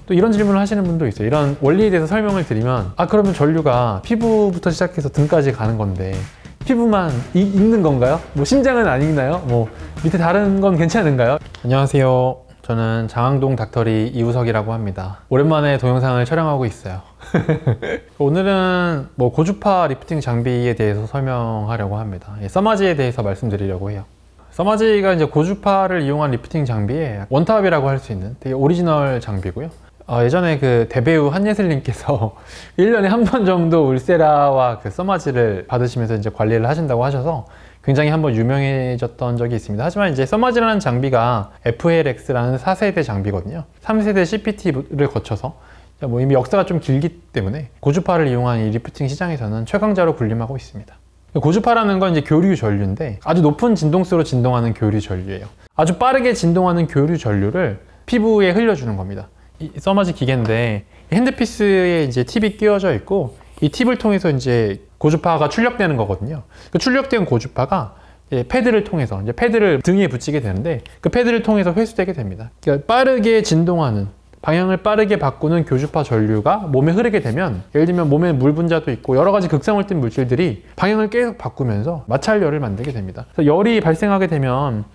또 이런 질문을 하시는 분도 있어요. 이런 원리에 대해서 설명을 드리면 그러면 전류가 피부부터 시작해서 등까지 가는 건데 피부만 익는 건가요? 뭐 심장은 안 익나요? 뭐 밑에 다른 건 괜찮은가요? 안녕하세요. 저는 장항동 닥터리 이우석이라고 합니다. 오랜만에 동영상을 촬영하고 있어요. 오늘은 뭐 고주파 리프팅 장비에 대해서 설명하려고 합니다. 써마지에 대해서 말씀드리려고 해요. 써마지가 이제 고주파를 이용한 리프팅 장비의 원탑이라고 할 수 있는 되게 오리지널 장비고요. 예전에 그 대배우 한예슬님께서 1년에 한 번 정도 울세라와 그 써마지를 받으시면서 이제 관리를 하신다고 하셔서 굉장히 한번 유명해졌던 적이 있습니다. 하지만 이제 써마지라는 장비가 FLX라는 4세대 장비거든요. 3세대 CPT를 거쳐서 뭐 이미 역사가 좀 길기 때문에 고주파를 이용한 이 리프팅 시장에서는 최강자로 군림하고 있습니다. 고주파라는 건 이제 교류 전류인데 아주 높은 진동수로 진동하는 교류 전류예요. 아주 빠르게 진동하는 교류 전류를 피부에 흘려주는 겁니다. 이 써마지 기계인데 핸드피스에 이제 팁이 끼워져 있고 이 팁을 통해서 이제 고주파가 출력되는 거거든요. 그 출력된 고주파가 패드를 통해서 이제 패드를 등에 붙이게 되는데 그 패드를 통해서 회수되게 됩니다. 그러니까 빠르게 진동하는 방향을 빠르게 바꾸는 교주파 전류가 몸에 흐르게 되면 예를 들면 몸에 물 분자도 있고 여러 가지 극성을띤 물질들이 방향을 계속 바꾸면서 마찰열을 만들게 됩니다. 그래서 열이 발생하게 되면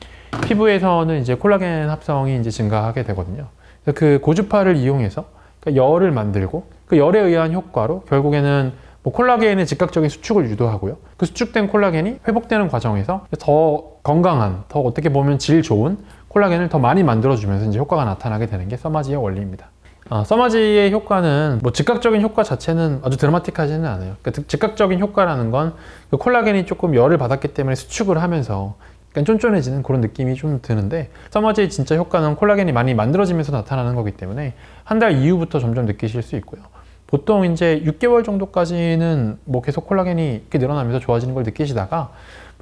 피부에서는 이제 콜라겐 합성이 이제 증가하게 되거든요. 그래서 그 고주파를 이용해서 열을 만들고 그 열에 의한 효과로 결국에는 뭐 콜라겐의 즉각적인 수축을 유도하고요. 그 수축된 콜라겐이 회복되는 과정에서 더 건강한, 더 어떻게 보면 질 좋은 콜라겐을 더 많이 만들어주면서 이제 효과가 나타나게 되는 게 써마지의 원리입니다. 써마지의 효과는 뭐 즉각적인 효과 자체는 아주 드라마틱하지는 않아요. 그러니까 즉각적인 효과라는 건 그 콜라겐이 조금 열을 받았기 때문에 수축을 하면서 약간 쫀쫀해지는 그런 느낌이 좀 드는데 써마지의 진짜 효과는 콜라겐이 많이 만들어지면서 나타나는 거기 때문에 한 달 이후부터 점점 느끼실 수 있고요. 보통 이제 6개월 정도까지는 뭐 계속 콜라겐이 이렇게 늘어나면서 좋아지는 걸 느끼시다가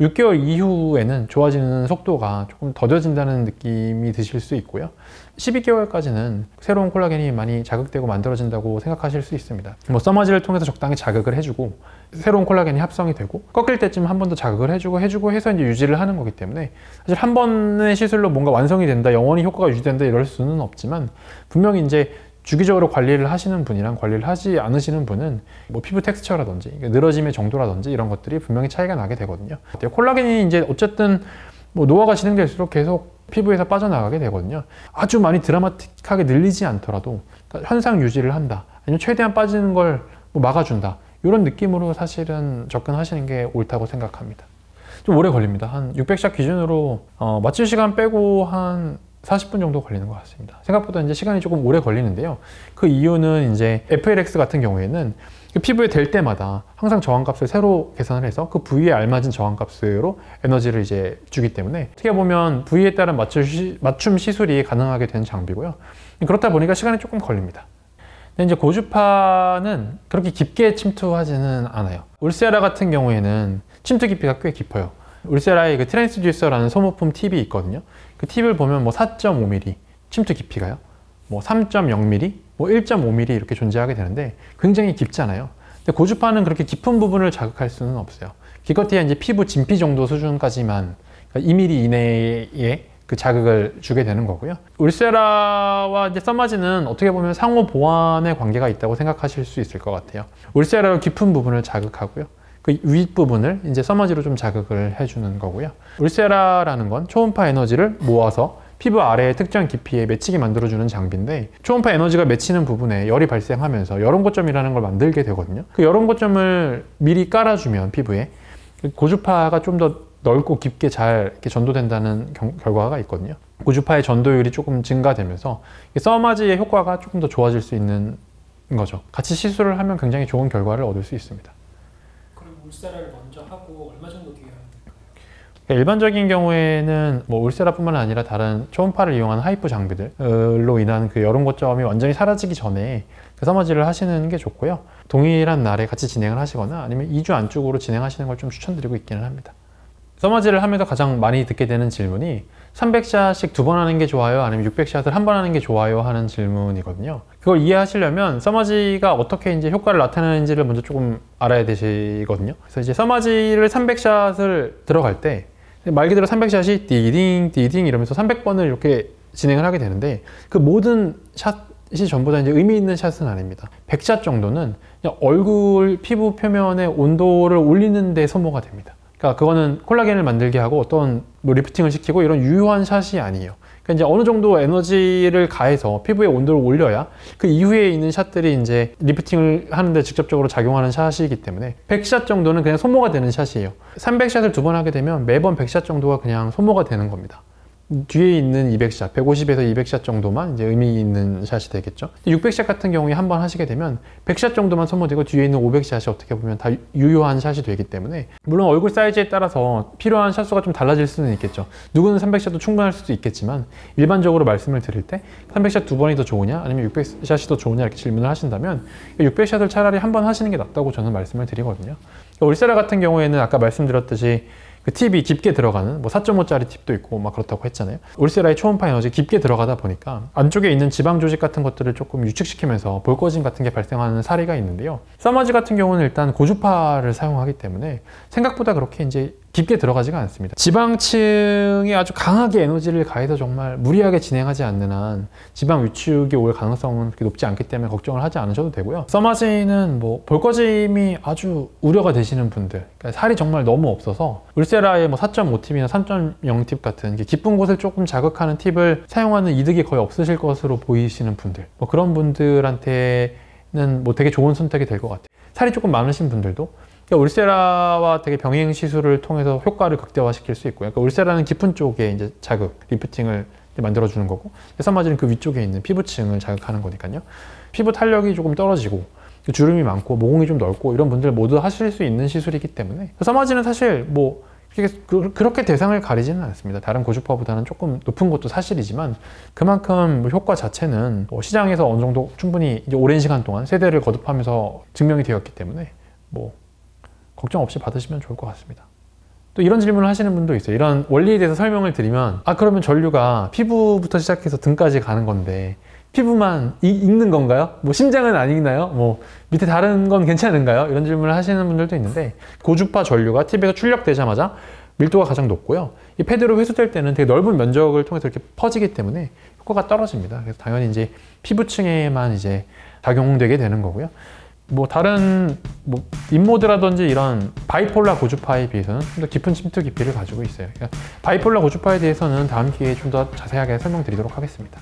6개월 이후에는 좋아지는 속도가 조금 더뎌진다는 느낌이 드실 수 있고요. 12개월까지는 새로운 콜라겐이 많이 자극되고 만들어진다고 생각하실 수 있습니다. 뭐 써마지를 통해서 적당히 자극을 해주고 새로운 콜라겐이 합성이 되고 꺾일 때쯤 한 번 더 자극을 해주고 해서 이제 유지를 하는 거기 때문에 사실 한 번의 시술로 뭔가 완성이 된다, 영원히 효과가 유지된다 이럴 수는 없지만 분명히 이제 주기적으로 관리를 하시는 분이랑 관리를 하지 않으시는 분은 뭐 피부 텍스처라든지 늘어짐의 정도라든지 이런 것들이 분명히 차이가 나게 되거든요. 콜라겐이 이제 어쨌든 뭐 노화가 진행될수록 계속 피부에서 빠져나가게 되거든요. 아주 많이 드라마틱하게 늘리지 않더라도 그러니까 현상 유지를 한다, 아니면 최대한 빠지는 걸 뭐 막아준다, 이런 느낌으로 사실은 접근하시는 게 옳다고 생각합니다. 좀 오래 걸립니다. 한 600샷 기준으로 마취 시간 빼고 한 40분 정도 걸리는 것 같습니다. 생각보다 이제 시간이 조금 오래 걸리는데요. 그 이유는 이제 FLX 같은 경우에는 그 피부에 댈 때마다 항상 저항값을 새로 계산을 해서 그 부위에 알맞은 저항값으로 에너지를 이제 주기 때문에 어떻게 보면 부위에 따른 맞춤 시술이 가능하게 된 장비고요. 그렇다 보니까 시간이 조금 걸립니다. 근데 이제 고주파는 그렇게 깊게 침투하지는 않아요. 울세라 같은 경우에는 침투 깊이가 꽤 깊어요. 울세라의 그 트랜스듀서라는 소모품 팁이 있거든요. 그 팁을 보면 뭐 4.5mm, 침투 깊이가요. 뭐 3.0mm, 뭐 1.5mm 이렇게 존재하게 되는데 굉장히 깊잖아요. 근데 고주파는 그렇게 깊은 부분을 자극할 수는 없어요. 기껏해야 이제 피부 진피 정도 수준까지만, 그러니까 2mm 이내에 그 자극을 주게 되는 거고요. 울세라와 이제 써마지는 어떻게 보면 상호 보완의 관계가 있다고 생각하실 수 있을 것 같아요. 울세라로 깊은 부분을 자극하고요. 그 윗부분을 이제 써마지로 좀 자극을 해주는 거고요. 울세라라는 건 초음파 에너지를 모아서 피부 아래의 특정 깊이에 맺히게 만들어주는 장비인데 초음파 에너지가 맺히는 부분에 열이 발생하면서 열온고점이라는 걸 만들게 되거든요. 그 열온고점을 미리 깔아주면 피부에 고주파가 좀 더 넓고 깊게 잘 이렇게 전도된다는 결과가 있거든요. 고주파의 전도율이 조금 증가되면서 써마지의 효과가 조금 더 좋아질 수 있는 거죠. 같이 시술을 하면 굉장히 좋은 결과를 얻을 수 있습니다. 울세라를 먼저 하고 얼마 정도 기간이? 일반적인 경우에는 뭐 울세라뿐만 아니라 다른 초음파를 이용한 하이프 장비들로 인한 그 열온고점이 완전히 사라지기 전에 그 써마지를 하시는 게 좋고요. 동일한 날에 같이 진행을 하시거나 아니면 2주 안쪽으로 진행하시는 걸 좀 추천드리고 있기는 합니다. 써마지를 하면서 가장 많이 듣게 되는 질문이 300샷씩 2번 하는 게 좋아요? 아니면 600샷을 한 번 하는 게 좋아요? 하는 질문이거든요. 그걸 이해하시려면 써마지가 어떻게 이제 효과를 나타내는지를 먼저 조금 알아야 되시거든요. 그래서 이제 써마지를 300샷을 들어갈 때 말 그대로 300샷이 띠딩 띠딩 이러면서 300번을 이렇게 진행을 하게 되는데 그 모든 샷이 전부 다 이제 의미 있는 샷은 아닙니다. 100샷 정도는 그냥 얼굴 피부 표면의 온도를 올리는 데 소모가 됩니다. 그러니까 그거는 콜라겐을 만들게 하고 어떤 뭐 리프팅을 시키고 이런 유효한 샷이 아니에요. 그러니까 이제 어느 정도 에너지를 가해서 피부의 온도를 올려야 그 이후에 있는 샷들이 이제 리프팅을 하는데 직접적으로 작용하는 샷이기 때문에 100샷 정도는 그냥 소모가 되는 샷이에요. 300샷을 2번 하게 되면 매번 100샷 정도가 그냥 소모가 되는 겁니다. 뒤에 있는 200샷, 150에서 200샷 정도만 이제 의미 있는 샷이 되겠죠. 600샷 같은 경우에 한 번 하시게 되면 100샷 정도만 소모되고 뒤에 있는 500샷이 어떻게 보면 다 유효한 샷이 되기 때문에, 물론 얼굴 사이즈에 따라서 필요한 샷 수가 좀 달라질 수는 있겠죠. 누구는 300샷도 충분할 수도 있겠지만 일반적으로 말씀을 드릴 때 300샷 2번이 더 좋으냐 아니면 600샷이 더 좋으냐 이렇게 질문을 하신다면 600샷을 차라리 한 번 하시는 게 낫다고 저는 말씀을 드리거든요. 울세라 같은 경우에는 아까 말씀드렸듯이 그 팁이 깊게 들어가는 뭐 4.5짜리 팁도 있고 막 그렇다고 했잖아요. 울세라의 초음파 에너지 깊게 들어가다 보니까 안쪽에 있는 지방 조직 같은 것들을 조금 유축시키면서 볼거짐 같은 게 발생하는 사례가 있는데요. 써머지 같은 경우는 일단 고주파를 사용하기 때문에 생각보다 그렇게 이제 깊게 들어가지가 않습니다. 지방층에 아주 강하게 에너지를 가해서 정말 무리하게 진행하지 않는 한 지방 위축이 올 가능성은 그렇게 높지 않기 때문에 걱정을 하지 않으셔도 되고요. 써마지는 뭐 볼거짐이 아주 우려가 되시는 분들, 그러니까 살이 정말 너무 없어서 울세라의 뭐 4.5 팁이나 3.0 팁 같은 깊은 곳을 조금 자극하는 팁을 사용하는 이득이 거의 없으실 것으로 보이시는 분들, 뭐 그런 분들한테는 뭐 되게 좋은 선택이 될 것 같아요. 살이 조금 많으신 분들도 그러니까 울세라와 되게 병행 시술을 통해서 효과를 극대화시킬 수 있고요. 그러니까 울세라는 깊은 쪽에 이제 자극, 리프팅을 만들어주는 거고, 써마지는 그 위쪽에 있는 피부층을 자극하는 거니까요. 피부 탄력이 조금 떨어지고 주름이 많고 모공이 좀 넓고 이런 분들 모두 하실 수 있는 시술이기 때문에 써마지는 사실 뭐 그렇게 대상을 가리지는 않습니다. 다른 고주파보다는 조금 높은 것도 사실이지만 그만큼 효과 자체는 시장에서 어느 정도 충분히 이제 오랜 시간 동안 세대를 거듭하면서 증명이 되었기 때문에 뭐 걱정 없이 받으시면 좋을 것 같습니다. 또 이런 질문을 하시는 분도 있어요. 이런 원리에 대해서 설명을 드리면 그러면 전류가 피부부터 시작해서 등까지 가는 건데 피부만 익는 건가요? 뭐 심장은 안 익나요? 뭐 밑에 다른 건 괜찮은가요? 이런 질문을 하시는 분들도 있는데, 고주파 전류가 팁에서 출력되자마자 밀도가 가장 높고요. 이 패드로 회수될 때는 되게 넓은 면적을 통해서 이렇게 퍼지기 때문에 효과가 떨어집니다. 그래서 당연히 이제 피부층에만 이제 작용되게 되는 거고요. 뭐 다른 뭐 인모드라든지 이런 바이폴라 고주파에 비해서는 좀 더 깊은 침투 깊이를 가지고 있어요. 그러니까 바이폴라 고주파에 대해서는 다음 기회에 좀 더 자세하게 설명드리도록 하겠습니다.